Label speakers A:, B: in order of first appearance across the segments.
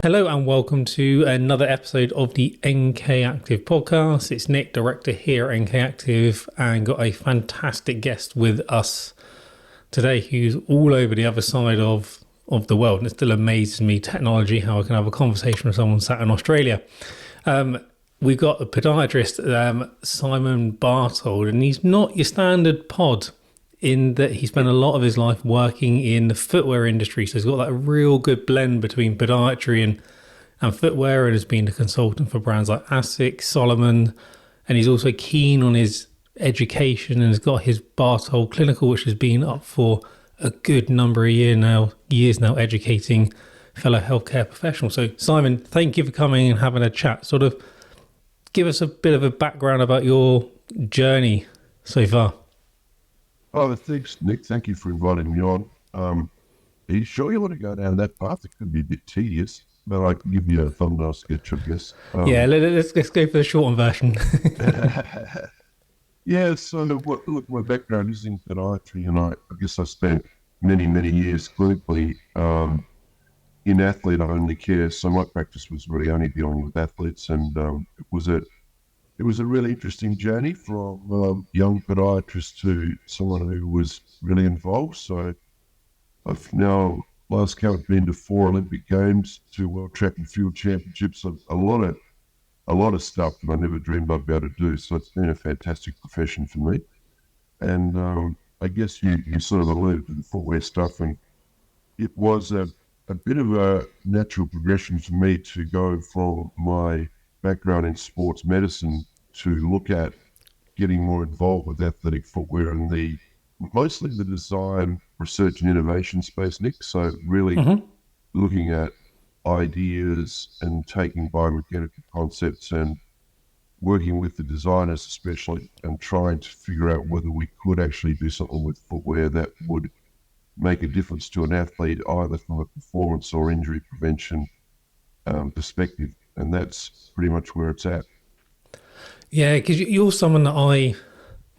A: Hello and welcome to another episode of the NK Active podcast. It's Nick, director here at NK Active, and got a fantastic guest with us today who's all over the other side of the world. And it still amazes me, technology, how I can have a conversation with someone sat in Australia. We've got a podiatrist, Simon Bartold, and he's not your standard pod in that he spent a lot of his life working in the footwear industry. So he's got that real good blend between podiatry and footwear, and has been a consultant for brands like Asics Salomon. And he's also keen on his education and has got his Bartold Clinical, which has been up for a good number of years now, educating fellow healthcare professionals. So Simon, thank you for coming and having a chat. Sort of give us a bit of a background about your journey so far.
B: Oh, thanks, Nick. Thank you for inviting me on. Are you sure you want to go down that path? It could be a bit tedious, but I can give you a thumbnail sketch, I guess.
A: Let's go for the shortened version.
B: Yeah, so look, my background is in podiatry, and I guess I spent many years clinically in athlete-only care. So my practice was really only dealing with athletes, and it was a really interesting journey from young podiatrist to someone who was really involved. So I've now, last count, been to 4 Olympic Games, 2 World Track and Field Championships, a lot of stuff that I never dreamed I'd be able to do. So it's been a fantastic profession for me. And I guess you sort of alluded to the footwear stuff, and it was a bit of a natural progression for me to go from my background in sports medicine to look at getting more involved with athletic footwear and mostly the design, research and innovation space, Nick. So really looking at ideas and taking biomechanical concepts and working with the designers especially, and trying to figure out whether we could actually do something with footwear that would make a difference to an athlete, either from a performance or injury prevention perspective. And that's pretty much where it's at.
A: Yeah, because you're someone that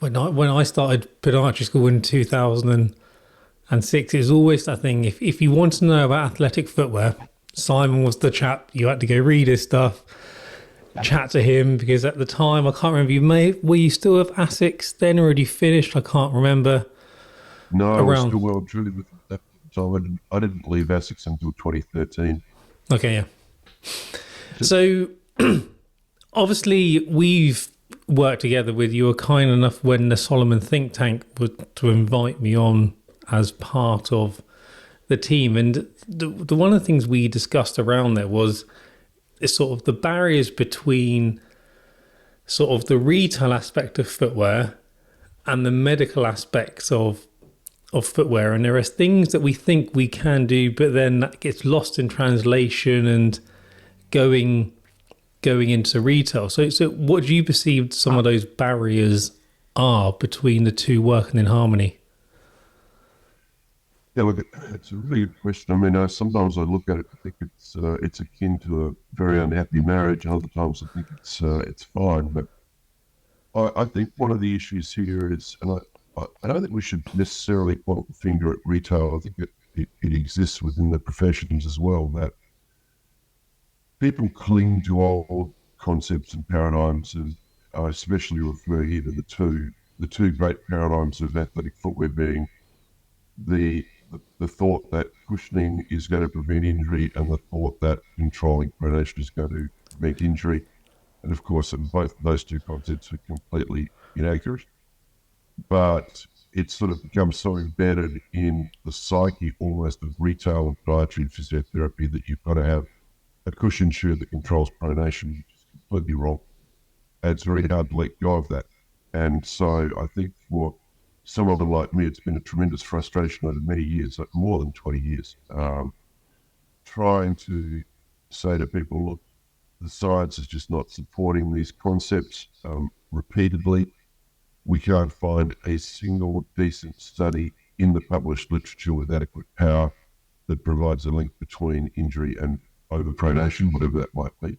A: when I started podiatry school in 2006, it was always that thing. If you want to know about athletic footwear, Simon was the chap. You had to go read his stuff, chat to him, because at the time, I can't remember, were you still with Asics then, or had you finished? I can't remember.
B: No, I was still well and truly with that time. I didn't leave Asics until 2013.
A: Okay, yeah. So, obviously, we've worked together with you. Were kind enough when the Salomon think tank was to invite me on as part of the team. And the one of the things we discussed around there was sort of the barriers between sort of the retail aspect of footwear and the medical aspects of footwear. And there are things that we think we can do, but then that gets lost in translation and going into retail. So what do you perceive some of those barriers are between the two working in harmony?
B: Yeah, look, it's a really good question. I mean, sometimes I look at it and think it's akin to a very unhappy marriage, and other times I think it's fine. But I think one of the issues here is, and I don't think we should necessarily point the finger at retail. I think it exists within the professions as well, that people cling to old concepts and paradigms, and I especially refer here to the two great paradigms of athletic footwear being the thought that cushioning is going to prevent injury, and the thought that controlling pronation is going to prevent injury. And of course, both of those two concepts are completely inaccurate. But it's sort of become so embedded in the psyche almost of retail and podiatry and physiotherapy that you've got to have a cushion shoe that controls pronation, which is completely wrong. And it's very hard to let go of that. And so I think for someone like me, it's been a tremendous frustration over many years, like more than 20 years, trying to say to people, look, the science is just not supporting these concepts repeatedly. We can't find a single decent study in the published literature with adequate power that provides a link between injury and overpronation, whatever that might be.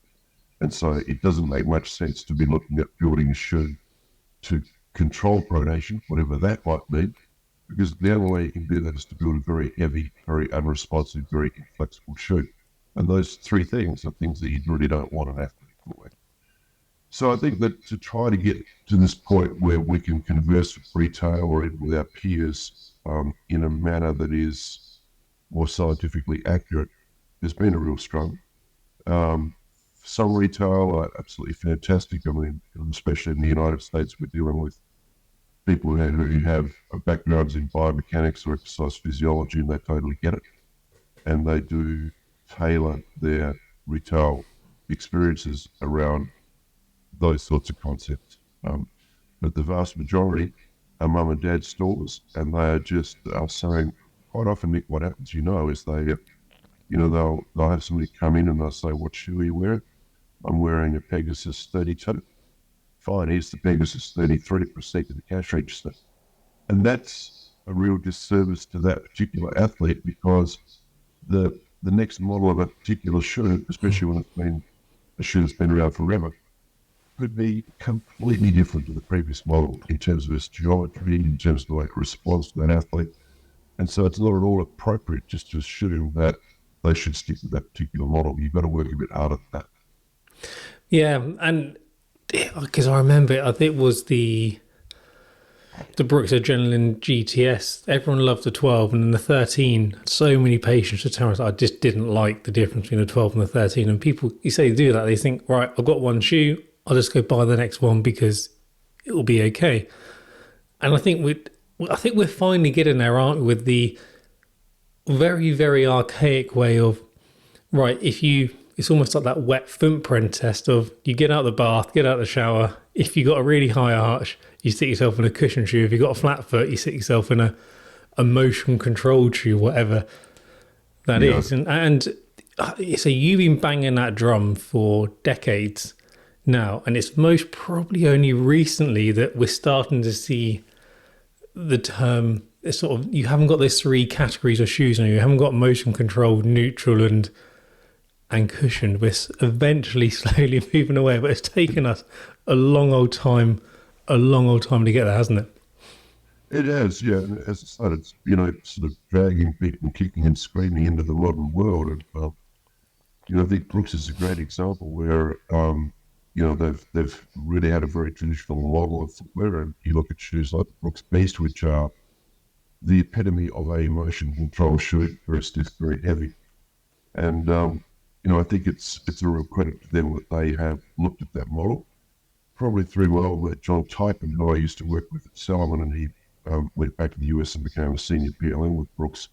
B: And so it doesn't make much sense to be looking at building a shoe to control pronation, whatever that might mean, because the only way you can do that is to build a very heavy, very unresponsive, very inflexible shoe. And those three things are things that you really don't want an athlete for. So I think that to try to get to this point where we can converse with retail or even with our peers in a manner that is more scientifically accurate has been a real struggle. Some retail are absolutely fantastic. I mean, especially in the United States, we're dealing with people who have backgrounds in biomechanics or exercise physiology, and they totally get it. And they do tailor their retail experiences around those sorts of concepts. But the vast majority are mum and dad stores, and they are just saying quite often, Nick, what happens, is they'll have somebody come in and they'll say, "What shoe are you wearing?" "I'm wearing a Pegasus 32. "Fine, here's the Pegasus 33, proceed to the cash register." And that's a real disservice to that particular athlete, because the next model of a particular shoe, especially when it's been a shoe that's been around forever, could be completely different to the previous model in terms of its geometry, in terms of the way it responds to that athlete. And so it's not at all appropriate just to assume that they should stick with that particular model. You've got to work a bit harder than that.
A: Yeah, and because I remember, I think it was the Brooks Adrenaline GTS. Everyone loved the 12, and then the 13. So many patients would tell us, I just didn't like the difference between the 12 and the 13. And people, you say they do that, they think, right, I've got one shoe, I'll just go buy the next one because it will be okay. And I think we're finally getting there, aren't we, with the very, very archaic way of, right, it's almost like that wet footprint test of you get out of the bath, get out of the shower. If you got a really high arch, you sit yourself in a cushion shoe. If you got a flat foot, you sit yourself in a motion controlled shoe, whatever that is. And so you've been banging that drum for decades now, and it's most probably only recently that we're starting to see the term sort of, you haven't got those three categories of shoes now. You haven't got motion controlled, neutral, and cushioned. We're eventually slowly moving away, but it's taken us a long old time to get there, hasn't it?
B: It has, yeah. And as I said, it's, sort of dragging people, kicking and screaming into the modern world. And, I think Brooks is a great example where, they've really had a very traditional model of footwear. And you look at shoes like the Brooks Beast, which are the epitome of a motion control shoe, very stiff, very heavy. And, I think it's a real credit to them that they have looked at that model, probably through John Typen, who I used to work with at Salomon, and he went back to the US and became a senior PLM with Brooks.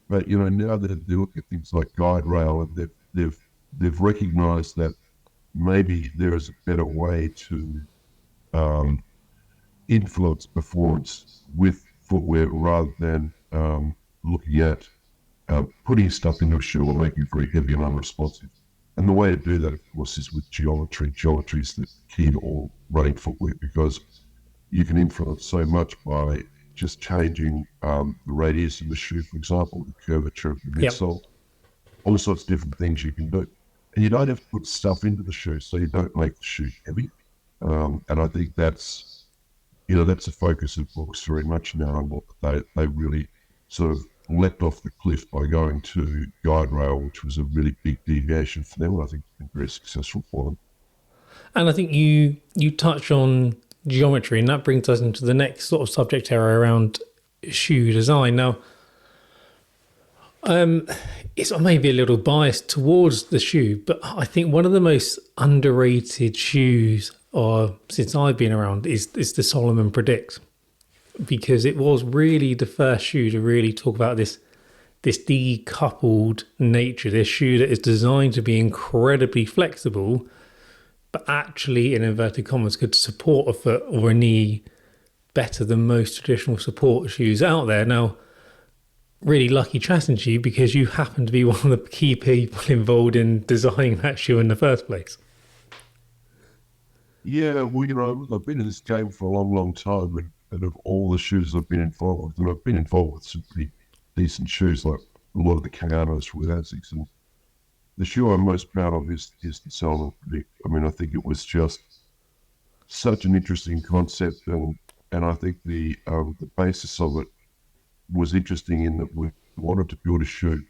B: But now that they look at things like guide rail, and they've recognised that maybe there is a better way to influence performance with footwear rather than looking at putting stuff into a shoe or making it very heavy and unresponsive. And the way to do that, of course, is with geometry. Geometry is the key to all running footwear, because you can influence so much by just changing the radius of the shoe, for example, the curvature of the midsole, all sorts of different things you can do. And you don't have to put stuff into the shoe, so you don't make the shoe heavy. And I think that's a focus of Brooks very much now. And they really sort of leapt off the cliff by going to guide rail, which was a really big deviation for them. And I think it's been very successful for them.
A: And I think you touch on geometry, and that brings us into the next sort of subject area around shoe design. Now, it's maybe a little biased towards the shoe, but I think one of the most underrated shoes, or since I've been around, is the Salomon Predict, because it was really the first shoe to really talk about this decoupled nature, this shoe that is designed to be incredibly flexible, but actually, in inverted commas, could support a foot or a knee better than most traditional support shoes out there. Now, really lucky chatting to you, because you happen to be one of the key people involved in designing that shoe in the first place.
B: Yeah, well, I've been in this game for a long, long time, and of all the shoes I've been involved with, and I've been involved with some pretty decent shoes, like a lot of the Kayanos with Asics, and the shoe I'm most proud of is the Salomon Predict. I mean, I think it was just such an interesting concept, and I think the basis of it was interesting in that we wanted to build a shoe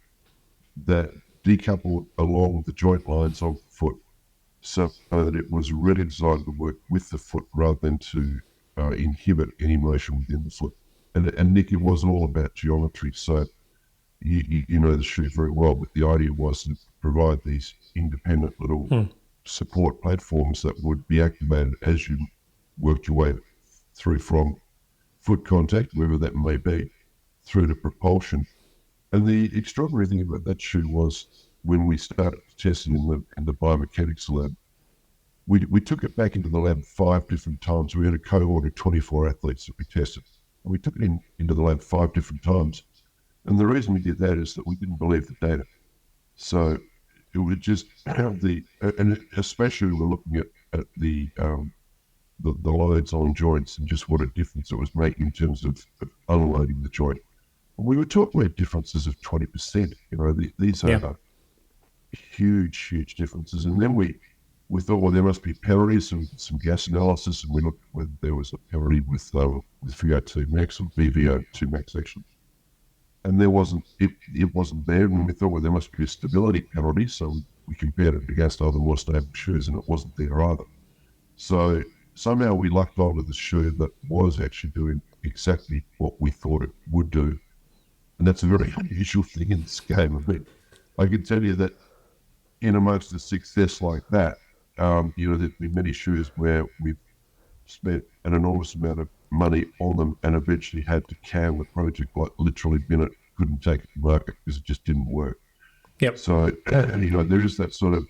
B: that decoupled along the joint lines of the foot so that it was really designed to work with the foot rather than to inhibit any motion within the foot. And Nick, it wasn't all about geometry. So you know the shoe very well, but the idea was to provide these independent little support platforms that would be activated as you worked your way through from foot contact, wherever that may be, through to propulsion. And the extraordinary thing about that shoe was when we started testing in the biomechanics lab, we took it back into the lab 5 different times. We had a cohort of 24 athletes that we tested. And we took it into the lab 5 different times. And the reason we did that is that we didn't believe the data. So it would just and especially we were looking at the loads on joints and just what a difference it was making in terms of unloading the joint. And we were talking about differences of 20%. You know, these are huge differences. And then we thought, well, there must be penalties, some gas analysis, and we looked whether there was a penalty with VO2 max or VVO2 max actually. And there wasn't, it wasn't there, and we thought, well, there must be a stability penalty, so we compared it against other more stable shoes, and it wasn't there either. So somehow we lucked onto the shoe that was actually doing exactly what we thought it would do. And that's a very unusual thing in this game. I mean, I can tell you that in amongst a success like that, you know, there've been many shoes where we've spent an enormous amount of money on them and eventually had to can the project, like literally bin it, couldn't take it to market because it just didn't work.
A: Yep.
B: So, you know, there is that sort of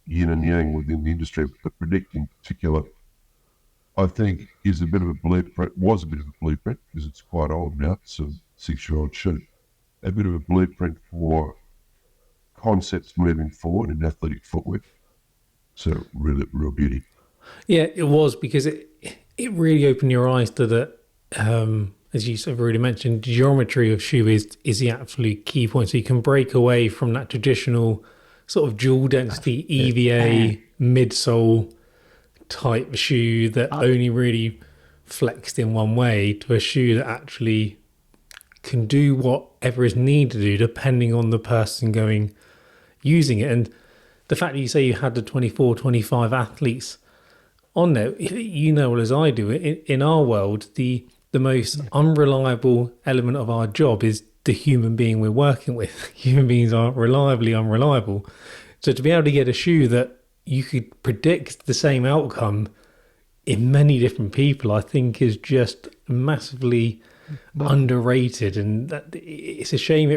B: yin and yang within the industry. But the Predict in particular, I think, is a bit of a blueprint, was a bit of a blueprint because it's quite old now. It's a 6-year-old shoe. A bit of a blueprint for concepts moving forward in athletic footwear. So really, real beauty.
A: Yeah, it was, because it really opened your eyes to the, as you sort of already mentioned, geometry of shoe is the absolute key point. So you can break away from that traditional sort of dual density EVA midsole type shoe that only really flexed in one way to a shoe that actually can do whatever is needed to do depending on the person using it. And the fact that you say you had the 24, 25 athletes on there, you know as I do, in our world, the most unreliable element of our job is the human being we're working with. Human beings are reliably unreliable. So to be able to get a shoe that you could predict the same outcome in many different people, I think is just massively underrated. And it's a shame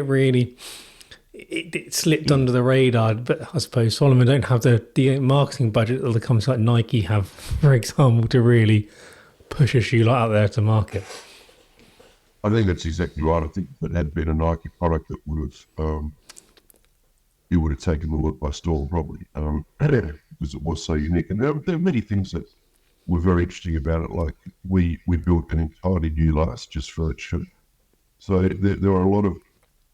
A: it slipped under the radar. But I suppose Salomon don't have the marketing budget that the companies like Nike have, for example, to really push a shoe like out there to market.
B: I think that's exactly right. I think if it had been a Nike product, that would have you would have taken the world by storm probably, because it was so unique. And there are many things that were very interesting about it. Like we built an entirely new last just for that shoe. So there are a lot of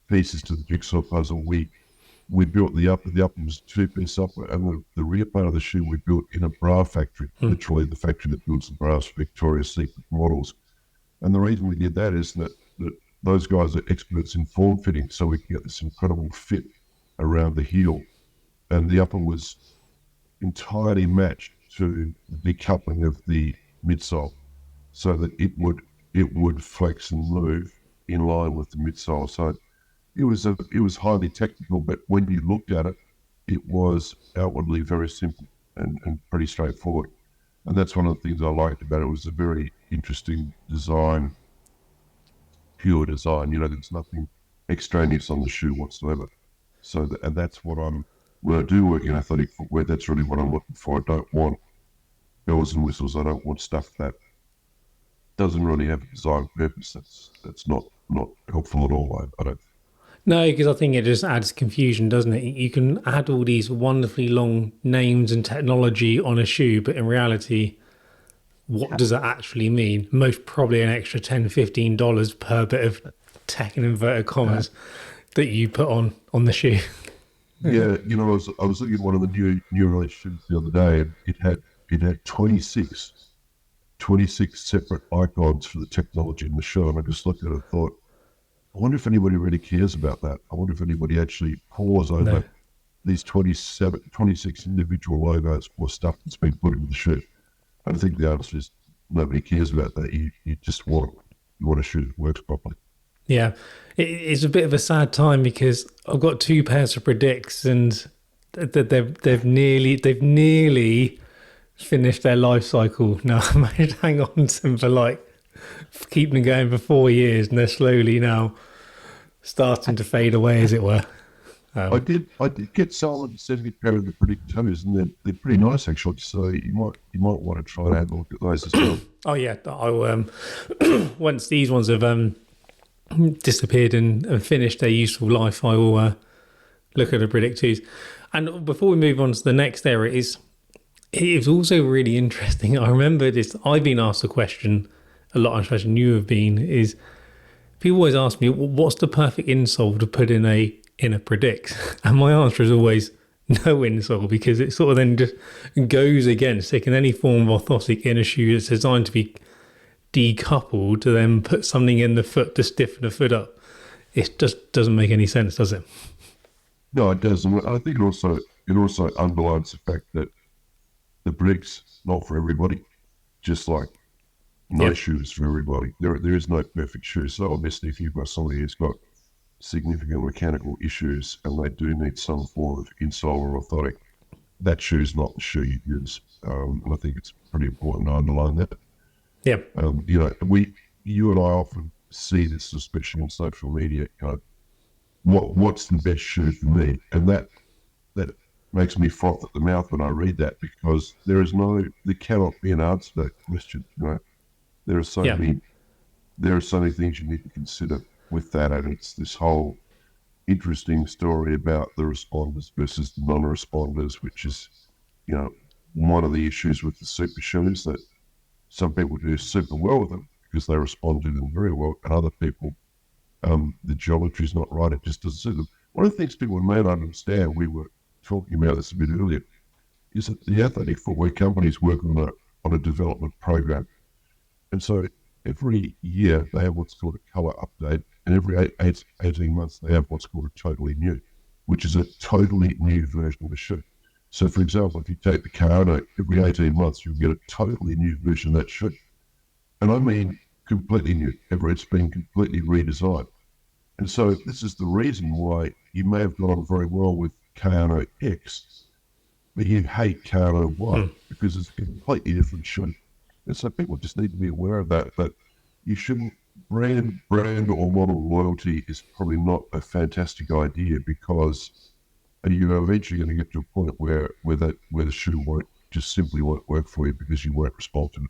B: pieces to the jigsaw puzzle. We built the upper. The upper was 2-piece upper, and the rear part of the shoe we built in a bra factory, literally the factory that builds the bras for Victoria's Secret models. And the reason we did that is that those guys are experts in form fitting, so we can get this incredible fit around the heel. And the upper was entirely matched to the decoupling of the midsole, so that it would flex and move in line with the midsole. So it was highly technical, but when you looked at it, it was outwardly very simple and pretty straightforward. And that's one of the things I liked about it. It was a very interesting design, pure design. You know, there's nothing extraneous on the shoe whatsoever. So, and that's what when I do work in athletic footwear, that's really what I'm looking for. I don't want bells and whistles. I don't want stuff that doesn't really have a design purpose. That's not helpful at all, I don't think.
A: No, because I think it just adds confusion, doesn't it? You can add all these wonderfully long names and technology on a shoe, but in reality, what does that actually mean? Most probably an extra $10, $15 per bit of tech in inverted commas that you put on the shoe.
B: Yeah, you know, I was looking at one of the new release shoes the other day, and it had 26 separate icons for the technology in the shoe, and I just looked at it and thought, I wonder if anybody really cares about that. I wonder if anybody actually pores over these 26 individual logos or stuff that's been put in the shoe? I think the answer is nobody cares about that. You just want a shoe that works properly.
A: Yeah, it's a bit of a sad time because I've got two pairs of Predicts and they've nearly finished their life cycle. Now I managed to hang on to them for keep them going for 4 years, and they're slowly now starting to fade away, as it were.
B: I did get Salomon to send me a pair of the Predict toes, and they're pretty nice actually. So you might want to try and have a look at those as well.
A: Oh yeah, I once these ones have disappeared and finished their useful life, I will look at the Predict 2s. And before we move on to the next area, it was also really interesting. I remember this. I've been asked a question a lot, I'm sure you have been. Is people always ask me, what's the perfect insole to put in a Predict? And my answer is always no insole, because it sort of then just goes against taking any form of orthotic in a shoe that's designed to be decoupled to then put something in the foot to stiffen the foot up. It just doesn't make any sense, does it?
B: No, it doesn't. I think it also underlines the fact that the Predict's not for everybody, just like no shoe is for everybody. There is no perfect shoe. So obviously, if you've got somebody who's got significant mechanical issues and they do need some form of insole or orthotic, that shoe's not the shoe you use. And I think it's pretty important to underline that.
A: Yeah.
B: You and I often see this, especially on social media. What's the best shoe for me? And that makes me froth at the mouth when I read that, because there cannot be an answer to that question. There are so many things you need to consider with that, and it's this whole interesting story about the responders versus the non-responders, which is, one of the issues with the super shoes, that some people do super well with them because they respond to them very well, and other people, the geometry is not right, it just doesn't suit them. One of the things people may not understand, we were talking about this a bit earlier, is that the athletic footwear companies work on a development program. And so every year they have what's called a colour update, and every 18 months they have what's called a totally new, which is a totally new version of a shoe. So, for example, if you take the Kayano, every 18 months you'll get a totally new version of that shoe. And I mean completely new. It's been completely redesigned. And so this is the reason why you may have got on very well with Kayano X, but you hate Kayano Y because it's a completely different shoe. And so people just need to be aware of that you shouldn't, brand or model loyalty is probably not a fantastic idea, because you're eventually going to get to a point where the shoe simply won't work for you because you won't respond to it.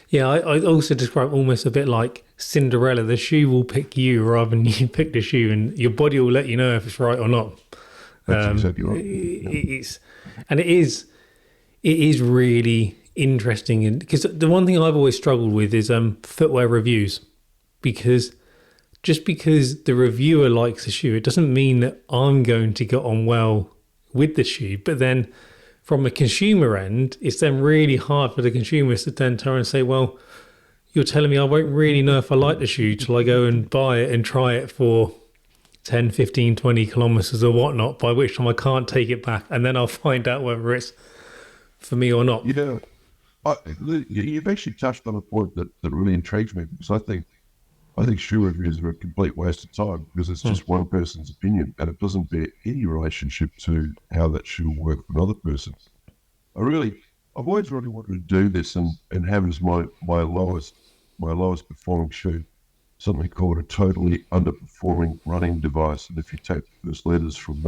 A: Yeah, I also describe almost a bit like Cinderella. The shoe will pick you rather than you pick the shoe, and your body will let you know if it's right or not.
B: That's exactly right.
A: It is really interesting, and because the one thing I've always struggled with is footwear reviews, because just because the reviewer likes a shoe, it doesn't mean that I'm going to get on well with the shoe. But then from a consumer end, it's then really hard for the consumers to then turn and say, well, you're telling me I won't really know if I like the shoe till I go and buy it and try it for 10, 15, 20 kilometers or whatnot, by which time I can't take it back, and then I'll find out whether it's for me or not.
B: Yeah, you've actually touched on a point that really intrigues me, because I think shoe reviews are a complete waste of time, because it's just one person's opinion and it doesn't bear any relationship to how that shoe will work for another person. I've always really wanted to do this and have as my lowest performing shoe something called a totally underperforming running device. And if you take the first letters from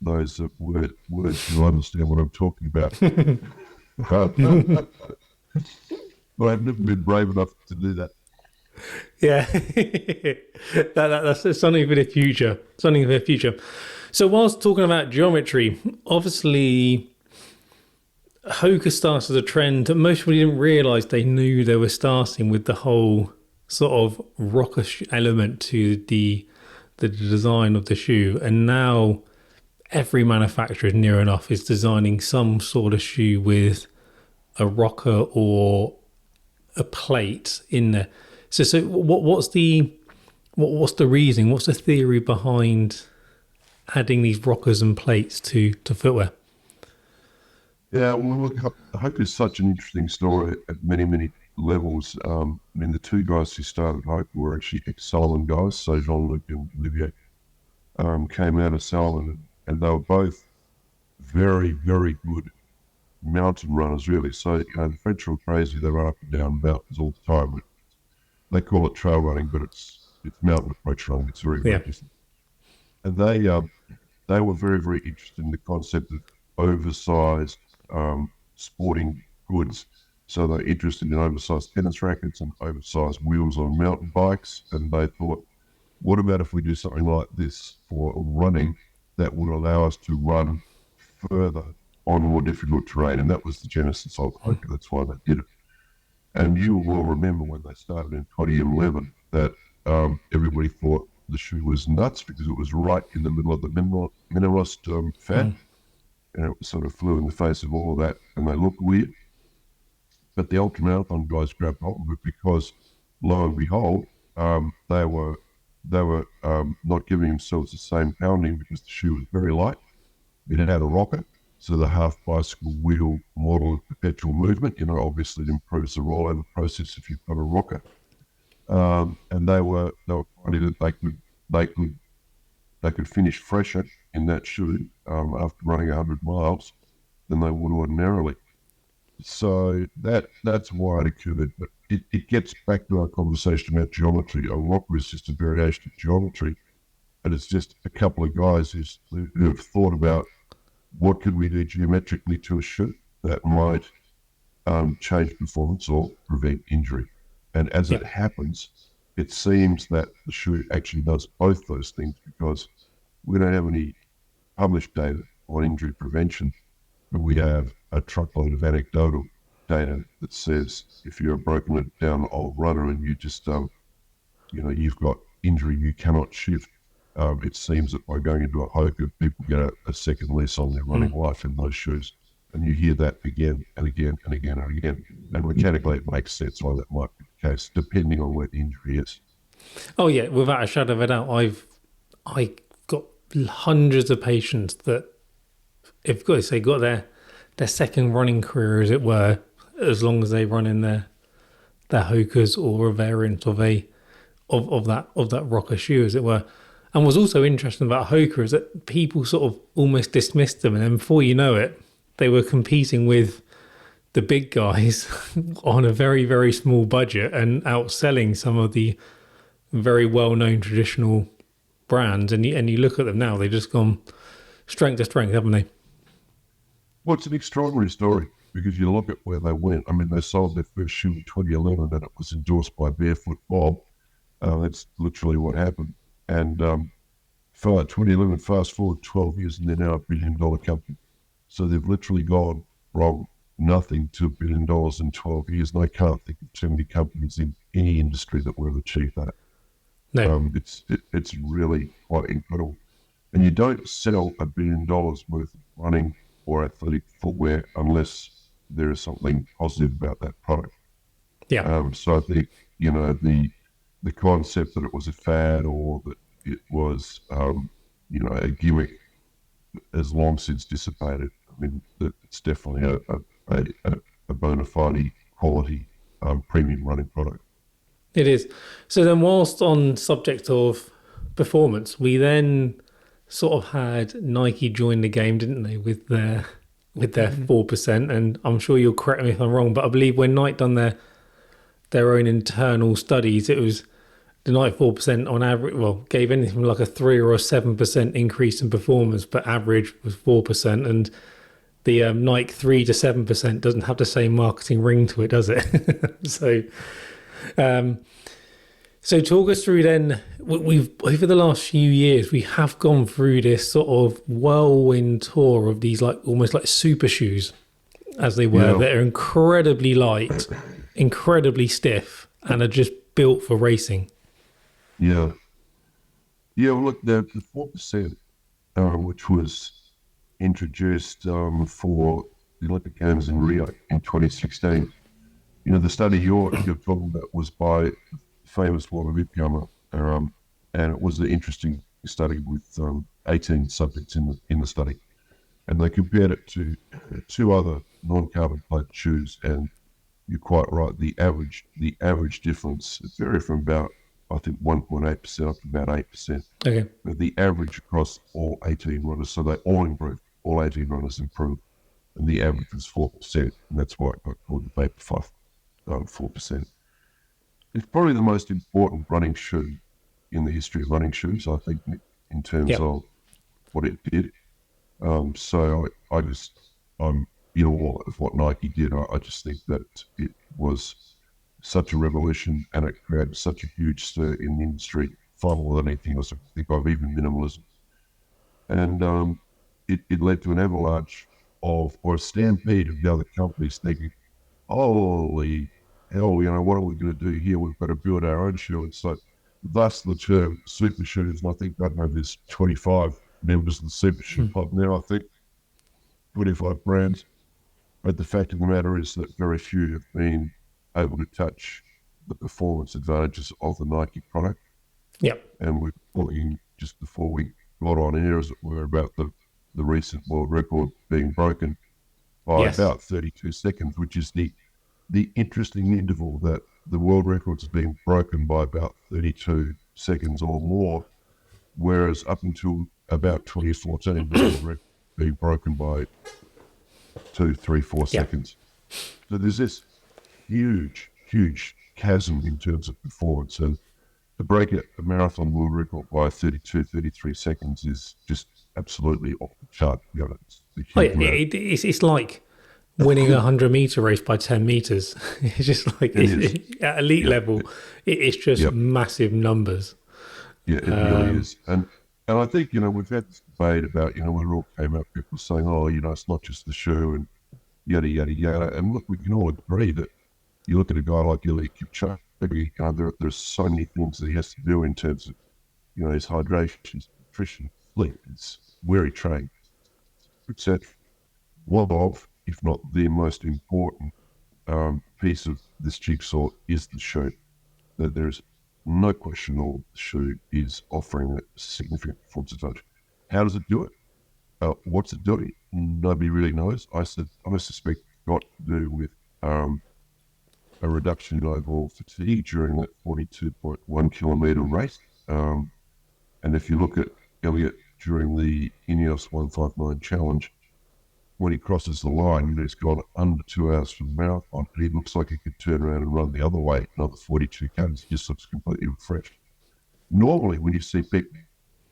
B: those are words, you'll understand what I'm talking about. But I've never been brave enough to do that.
A: Yeah, that's something for the future. Something for the future. So whilst talking about geometry, obviously Hoka starts as a trend that most people didn't realise they knew they were starting with, the whole sort of rocker element to the design of the shoe. And now every manufacturer near enough is designing some sort of shoe with a rocker or a plate in there. So what's the reasoning? What's the theory behind adding these rockers and plates to footwear?
B: Yeah, well, look, Hope is such an interesting story at many, many levels. I mean, the two guys who started Hope were actually ex-Salomon guys, so Jean-Luc and Olivier came out of Salomon, and they were both very, very good mountain runners, really. So, the French are crazy. They run up and down mountains all the time. They call it trail running, but it's mountain approach running. It's very, very
A: Yeah.
B: different. And they were very, very interested in the concept of oversized sporting goods. So they're interested in oversized tennis rackets and oversized wheels on mountain bikes. And they thought, what about if we do something like this for running that would allow us to run further on more difficult terrain? And that was the genesis of Hoka. That's why they did it. And you will remember when they started in 2011 that everybody thought the shoe was nuts because it was right in the middle of the mineralost fat, and it sort of flew in the face of all of that, and they looked weird. But the ultramarathon guys grabbed hold of it because, lo and behold, they were not giving themselves the same pounding because the shoe was very light. It had a rocker, so the half bicycle wheel model of perpetual movement. Obviously it improves the rollover process if you've got a rocker. And they were finding that they could finish fresher in that shoe after running 100 miles than they would ordinarily. So that's why it occurred. But it gets back to our conversation about geometry. A rocker is just a variation of geometry, and it's just a couple of guys who have thought about what could we do geometrically to a shoe that might change performance or prevent injury. And as it happens, it seems that the shoe actually does both those things because we don't have any published data on injury prevention, but we have a truckload of anecdotal data that says if you're a broken down old runner and you just, you've got injury you cannot shift, it seems that by going into a Hoka, people get a second lease on their running life in those shoes. And you hear that again and again and again and again. And mechanically, it makes sense why that might be the case, depending on where the injury is.
A: Oh yeah, without a shadow of a doubt. I got hundreds of patients that have got their second running career, as it were, as long as they run in their Hokas or a variant of that rocker shoe, as it were. And what's also interesting about Hoka is that people sort of almost dismissed them, and then before you know it, they were competing with the big guys on a very, very small budget and outselling some of the very well-known traditional brands. And you look at them now, they've just gone strength to strength, haven't they?
B: Well, it's an extraordinary story because you look at where they went. I mean, they sold their first shoe in 2011 and it was endorsed by Barefoot Bob. That's literally what happened. And 2011, fast forward 12 years and they're now $1 billion company. So they've literally gone from nothing to $1 billion in 12 years. And I can't think of too many companies in any industry that would have achieved that.
A: No.
B: It's really quite incredible. And you don't sell $1 billion worth of running or athletic footwear unless there is something positive about that product.
A: Yeah.
B: So I think, the concept that it was a fad or that it was, a gimmick has long since dissipated. I mean, it's definitely a bona fide quality premium running product.
A: It is. So then whilst on subject of performance, we then sort of had Nike join the game, didn't they, with their 4%. And I'm sure you'll correct me if I'm wrong, but I believe when Nike done their own internal studies, it was the Nike 4% on average, gave anything from like a 3 or a 7% increase in performance, but average was 4%. And the Nike 3 to 7% doesn't have the same marketing ring to it, does it? So talk us through then, we've over the last few years, we have gone through this sort of whirlwind tour of these almost like super shoes, as they were, that are incredibly light, incredibly stiff, and are just built for racing.
B: Yeah. Yeah, well, look, the 4%, which was introduced for the Olympic Games in Rio in 2016, the study you're talking about was by famous water newcomer, and it was an interesting study with 18 subjects in the study, and they compared it to two other non-carbon plated shoes, and you're quite right. The average difference varied from about, I think, 1.8% up to about 8%.
A: Okay.
B: But the average across all 18 runners, so they all improved. All 18 runners improved, and the average was 4%, and that's why it got called the Vapor 4%. It's probably the most important running shoe in the history of running shoes, I think, in terms
A: Yep.
B: of what it did. So I'm in awe of what Nike did. I just think that it was such a revolution, and it created such a huge stir in the industry, far more than anything else I can think of, even minimalism. And it led to an avalanche or a stampede of the other companies thinking, holy hell, what are we going to do here? We've got to build our own shoe. And so thus the term super shoes. And I think, I don't know, there's 25 members of the super shoe club now, I think, 25 brands. But the fact of the matter is that very few have been able to touch the performance advantages of the Nike product.
A: Yep.
B: And we're talking, just before we got on air, as it were, about the recent world record being broken by about 32 seconds, which is the interesting interval that the world record's being broken by about 32 seconds or more, whereas up until about 2014, the world record being broken by 2, 3, 4 seconds. So there's this huge chasm in terms of performance, and to break a marathon world record by 32, 33 seconds is just absolutely off the chart.
A: It's like winning a 100-meter race by 10 meters. It's just like at elite level, it's just massive numbers.
B: Yeah, it really is. And I think, we've had this debate about, when it all came out, people saying, oh, it's not just the shoe and yada, yada, yada. And look, we can all agree that you look at a guy like Kelvin Kiptum, there's so many things that he has to do in terms of, his hydration, his nutrition, sleep, it's where he trains, etc. One of, if not the most important piece of this jigsaw is the shoe. That there's no question at all the shoe is offering a significant performance advantage. How does it do it? What's it doing? Nobody really knows. I suspect it's got to do with a reduction in overall fatigue during that 42.1 kilometre race. And if you look at Elliot during the Ineos 159 challenge, when he crosses the line, he's gone under 2 hours from the marathon, and he looks like he could turn around and run the other way, another 42 k's. He just looks completely refreshed. Normally, when you see people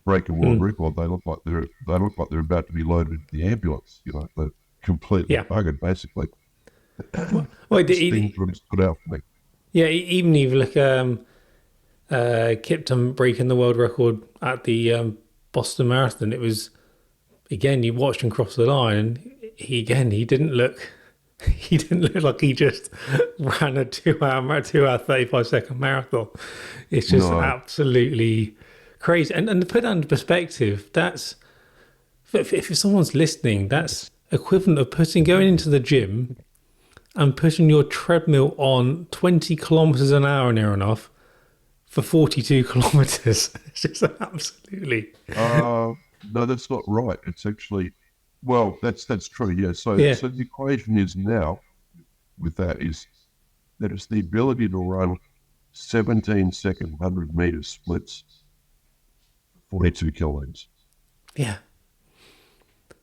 B: break a world record, they look like they're about to be loaded into the ambulance. They're completely buggered, basically. Things really stood out for me.
A: Yeah, even if you look Kiptum breaking the world record at the Boston Marathon, it was, again, you watched him cross the line, and he didn't look like he just ran a 2 hour 35 second marathon. It's just absolutely crazy. And to put that into perspective, that's, if someone's listening, that's equivalent of going into the gym and putting your treadmill on 20 kilometers an hour near enough for 42 kilometers. It's just absolutely.
B: No, that's not right. It's actually, well, that's true. Yeah. So the equation is now with that is that it's the ability to run 17-second 100-meter splits, 42 kilometers.
A: Yeah.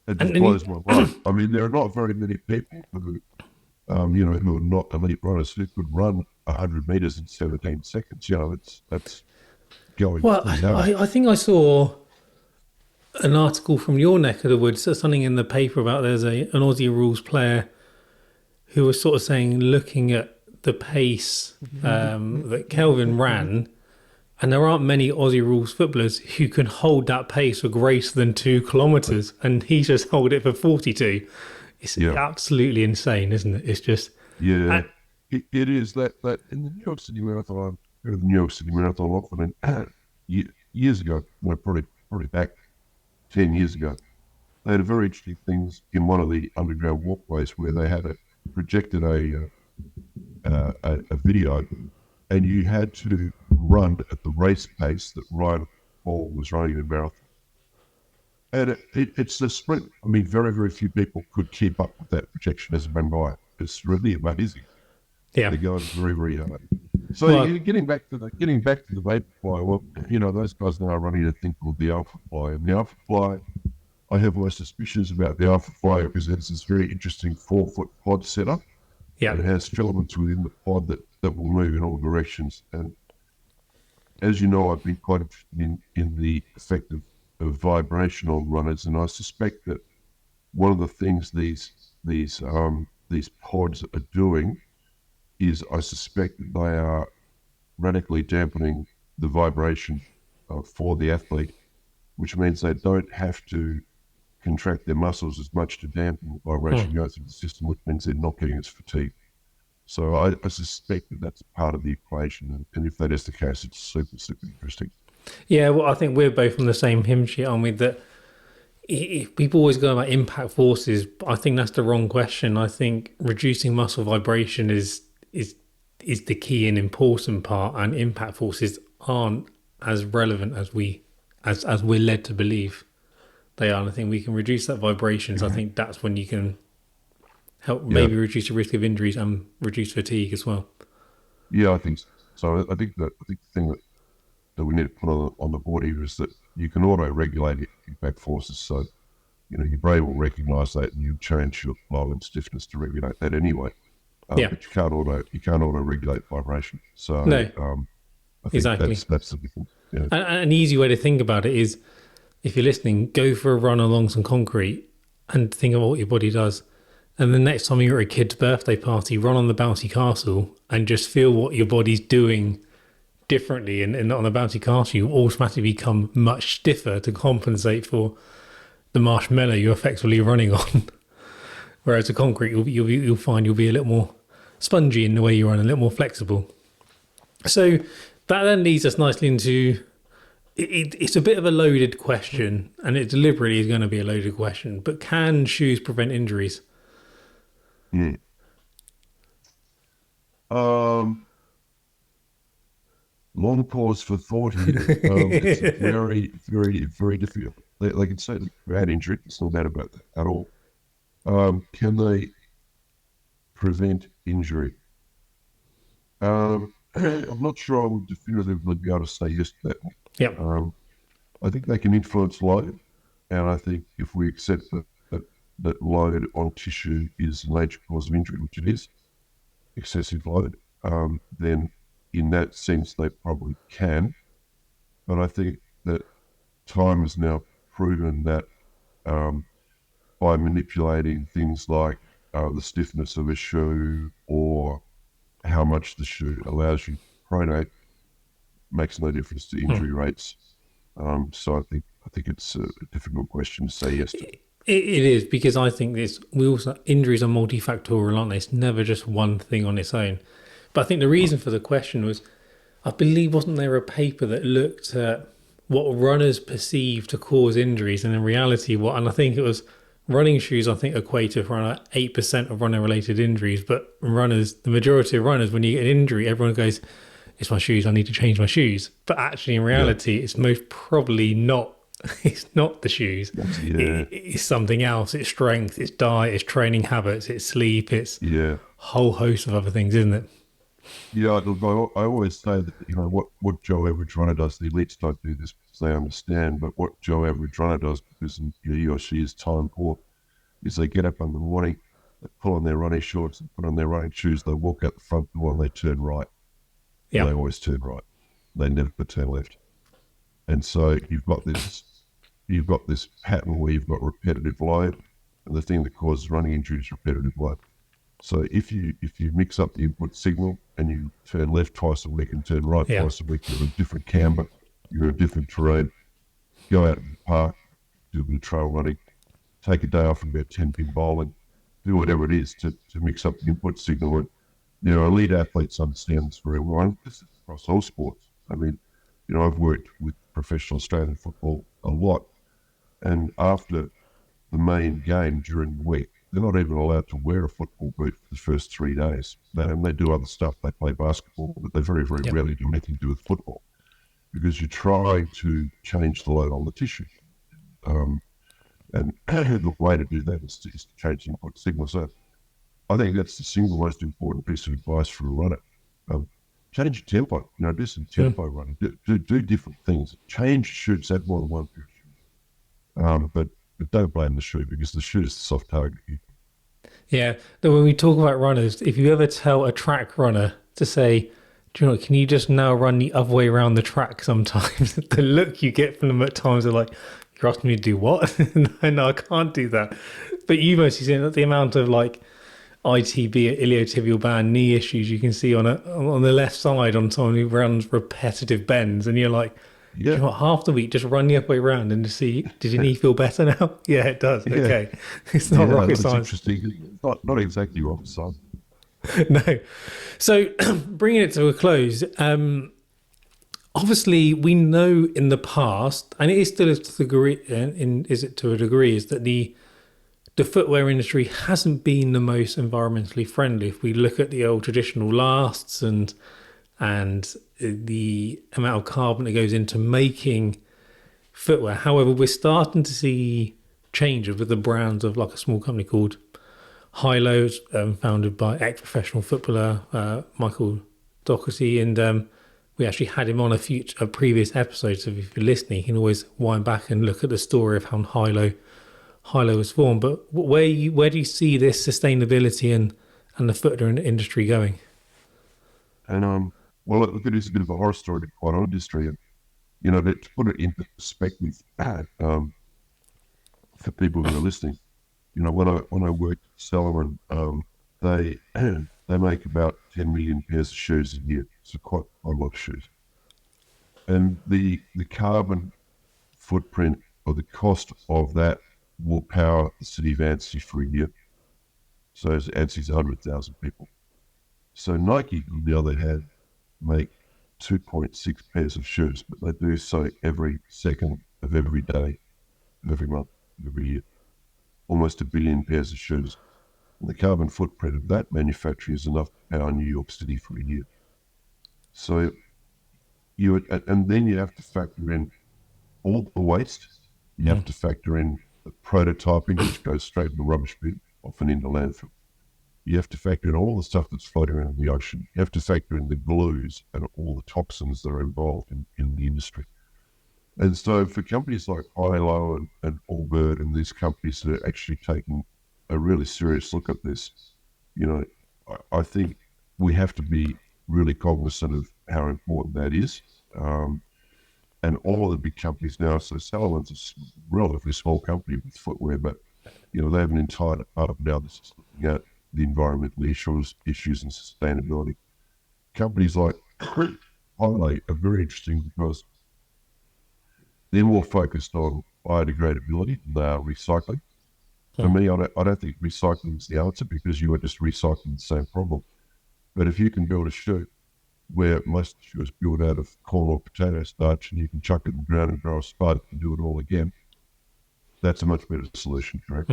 B: It just blows my mind. I mean, there are not very many people who, who are not elite runners who could run 100 meters in 17 seconds. That's going.
A: Well, I think I saw an article from your neck of the woods, something in the paper about there's an Aussie Rules player who was sort of saying, looking at the pace that Kelvin ran, and there aren't many Aussie Rules footballers who can hold that pace for greater than 2 kilometres, and he just held it for 42. It's absolutely insane, isn't it? It's just...
B: Yeah, it is that in the New York City Marathon, often, and years ago, probably back 10 years ago, they had a very interesting things in one of the underground walkways where they had projected a video, and you had to run at the race pace that Ryan Paul was running in a marathon. And it's the sprint. I mean, very, very few people could keep up with that projection as it went by. It's really amazing.
A: Yeah.
B: They're going very, very hard. So
A: Well,
B: getting back to the Vaporfly, well, those guys now are running a thing called the Alpha Fly, and the Alpha Fly, I have my suspicions about the Alpha Fly because it's this very interesting 4-foot pod setup,
A: yeah.
B: and it has filaments within the pod that will move in all directions. And as you know, I've been quite interested in the effect of vibration on runners, and I suspect that one of the things these pods are doing is I suspect that they are radically dampening the vibration for the athlete, which means they don't have to contract their muscles as much to dampen the vibration going through the system, which means they're not getting as fatigued. So I suspect that that's part of the equation, and if that is the case, it's super, super interesting.
A: Yeah, well, I think we're both on the same hymn sheet, aren't we? That people always go about impact forces, but I think that's the wrong question. I think reducing muscle vibration is the key and important part, and impact forces aren't as relevant as we're led to believe they are. And I think we can reduce that vibration. So I think that's when you can help maybe reduce the risk of injuries and reduce fatigue as well.
B: Yeah, I think so. So I think the thing that we need to put on the board here is that you can auto-regulate impact forces. So, your brain will recognise that and you change your flow and stiffness to regulate that anyway. But you can't auto-regulate vibration. So
A: No,
B: I think
A: exactly.
B: that's the difference. Yeah.
A: An easy way to think about it is, if you're listening, go for a run along some concrete and think about what your body does. And the next time you're at a kid's birthday party, run on the bouncy castle and just feel what your body's doing differently. And on the bouncy castle, you automatically become much stiffer to compensate for the marshmallow you're effectively running on. Whereas the concrete, you'll find you'll be a little more spongy in the way you run, a little more flexible. So that then leads us nicely into... It's a bit of a loaded question, and it deliberately is going to be a loaded question, but can shoes prevent injuries?
B: Yeah. Long pause for thought here. It's very, very, very difficult. They can certainly prevent injury. It's no doubt about that at all. Can they prevent injury? I'm not sure I would definitively be able to say yes to that.
A: Yeah.
B: I think they can influence load, and I think if we accept that load on tissue is a major cause of injury, which it is, excessive load, then in that sense they probably can. But I think that time has now proven that by manipulating things like the stiffness of a shoe or how much the shoe allows you to pronate makes no difference to injury rates. So I think it's a difficult question to say yes to.
A: It is, because I think injuries are multifactorial, aren't they? It's never just one thing on its own. But I think the reason for the question was, I believe, wasn't there a paper that looked at what runners perceive to cause injuries, and in reality and I think it was running shoes, I think, equate to around 8% of runner-related injuries, but the majority of runners, when you get an injury, everyone goes, it's my shoes, I need to change my shoes. But actually, in reality, it's most probably not. It's not the shoes. It's something else. It's strength, it's diet, it's training habits, it's sleep, it's a whole host of other things, isn't it?
B: Yeah, I always say that, what Joe Average Runner does, the elites don't do this because they understand, but what Joe Average Runner does, because he or she is time poor, is they get up in the morning, they pull on their running shorts and put on their running shoes, they walk out the front door and they turn right. Yeah. They always turn right. They never turn left. And so you've got this pattern where you've got repetitive load, and the thing that causes running injury is repetitive load. So if you mix up the input signal and you turn left twice a week and turn right twice a week, you're in a different camber, you're in a different terrain. Go out in the park, do a bit of trail running, take a day off from about 10-pin bowling, do whatever it is to mix up the input signal. And elite athletes understand this very well. And this is across all sports. I mean, I've worked with professional Australian football a lot, and after the main game during the week, they're not even allowed to wear a football boot for the first 3 days. They do other stuff. They play basketball, but they very, very rarely do anything to do with football, because you're trying to change the load on the tissue. And the way to do that is to change input signal. So I think that's the single most important piece of advice for a runner. Change your tempo. Do some tempo running. Do different things. Change shoes. Add more than one pair of shoes. But don't blame the shoe, because the shoe is the soft target here.
A: Yeah. Then when we talk about runners, if you ever tell a track runner to say, do you know what, can you just now run the other way around the track sometimes? The look you get from them at times are like, you're asking me to do what? No, I can't do that. But you mostly see that the amount of like ITB, iliotibial band knee issues you can see on the left side on someone who runs repetitive bends, and you're like, do you
B: Yeah,
A: know what, half the week just run the other way around and just see, did your knee feel better now? Yeah, it does.
B: yeah,
A: Okay. It's not
B: yeah.
A: rocket
B: That's
A: science.
B: interesting. Not exactly rocket science.
A: No. So bringing it to a close, obviously we know in the past, and it is still to a degree, is it to a degree, is that the footwear industry hasn't been the most environmentally friendly. If we look at the old traditional lasts and the amount of carbon that goes into making footwear. However, we're starting to see changes with the brands of like a small company called Hilo, founded by ex-professional footballer Michael Doherty, and we actually had him on a previous episode. So if you're listening, you can always wind back and look at the story of how Hilo was formed. But where do you see this sustainability and the footwear industry going?
B: And well, look, it is a bit of a horror story to quite honest industry. And to put it into perspective, for people who are listening, when I worked at Salomon, they they make about 10 million pairs of shoes a year. So quite a lot of shoes. And the carbon footprint or the cost of that will power the city of Annecy for a year. So Annecy's 100,000 people. So Nike, on the other hand, make 2.6 pairs of shoes, but they do so every second of every day, of every month, of every year. Almost 1 billion pairs of shoes. And the carbon footprint of that manufacturing is enough to power New York City for a year. So and then you have to factor in all the waste. You have to factor in the prototyping, which goes straight in the rubbish bin, often into landfill. You have to factor in all the stuff that's floating around the ocean. You have to factor in the glues and all the toxins that are involved in the industry. And so for companies like Hilo and Allbird and these companies that are actually taking a really serious look at this, I think we have to be really cognizant of how important that is. And all of the big companies now, so Salomon's a relatively small company with footwear, but they have an entire department now that's just looking at the environmental issues and sustainability. Companies like Hilo are very interesting because they're more focused on biodegradability than they are recycling. For me, I don't think recycling is the answer, because you are just recycling the same problem. But if you can build a shoe where most of the shoe is built out of corn or potato starch, and you can chuck it in the ground and grow a spud and do it all again, that's a much better solution, correct?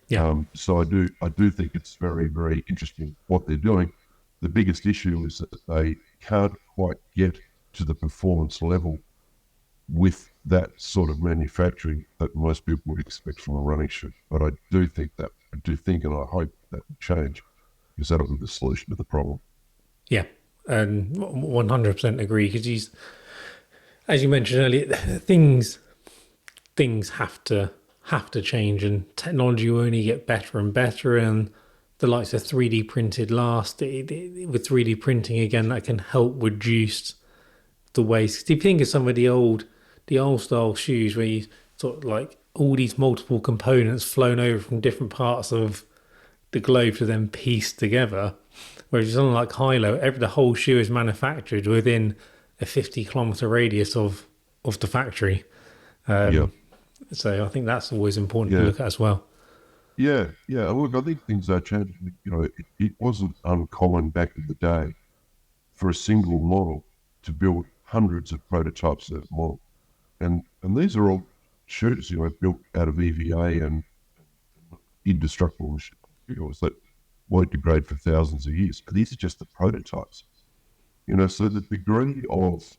A: Yeah.
B: So I do think it's very, very interesting what they're doing. The biggest issue is that they can't quite get to the performance level with that sort of manufacturing that most people would expect from a running shoe. But I do think and I hope that will change, because that'll be the solution to the problem.
A: Yeah. And 100% agree, because as you mentioned earlier, things have to change, and technology will only get better and better, and the likes of 3D printed with 3D printing again, that can help reduce the waste. Do you think of some of the old style shoes where you sort of like all these multiple components flown over from different parts of the globe to then piece together? Whereas something like Hilo, the whole shoe is manufactured within a 50-kilometer radius of the factory.
B: Yeah.
A: So I think that's always important to
B: Yeah.
A: look at as well.
B: Yeah. Look, I think things are changing. It wasn't uncommon back in the day for a single model to build hundreds of prototypes of that model. And these are all shoes, built out of EVA and indestructible materials that won't degrade for thousands of years. But these are just the prototypes. So the degree of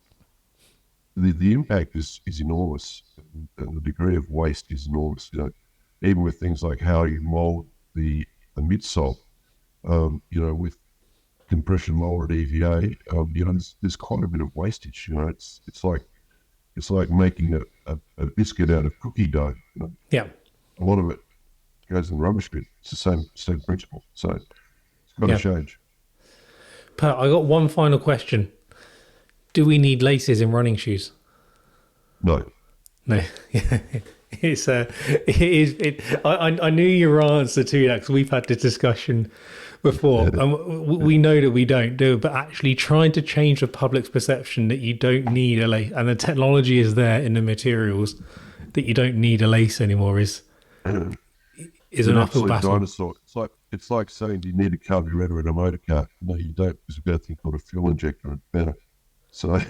B: the impact is enormous, and the degree of waste is enormous. even with things like how you mold the midsole, with compression mold at EVA, there's quite a bit of wastage. It's like making a biscuit out of cookie dough.
A: Yeah.
B: A lot of it goes in the rubbish bin. It's the same principle. So it's got to change.
A: Pat, I got one final question. Do we need laces in running shoes?
B: No.
A: No. It's I knew your answer to that because we've had this discussion before, and we know that we don't do it, but actually trying to change the public's perception that you don't need a lace, and the technology is there in the materials that you don't need a lace anymore is an uphill battle.
B: Dinosaur. It's like saying, do you need a carburetor in a motor car? No, you don't, because we've got a thing called a fuel injector and better. So,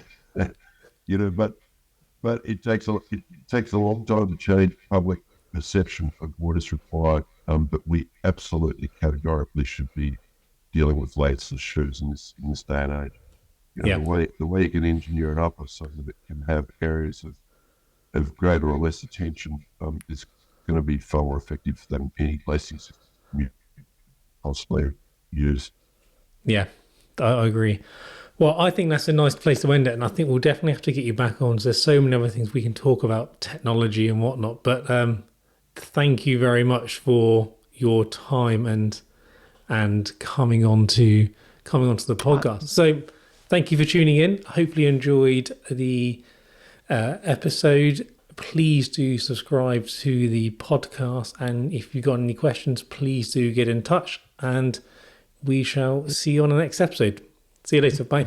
B: but it takes a long time to change public perception of what is required. But we absolutely categorically should be dealing with laceless shoes in this day and age. The way you can engineer it up so that it can have areas of greater or less attention is going to be far more effective than any lacing system you possibly use.
A: Yeah, I agree. Well, I think that's a nice place to end it, and I think we'll definitely have to get you back on. So there's so many other things we can talk about, technology and whatnot. But thank you very much for your time and coming on to the podcast. So thank you for tuning in. Hopefully you enjoyed the episode. Please do subscribe to the podcast, and if you've got any questions, please do get in touch, and we shall see you on the next episode. See you later. Bye.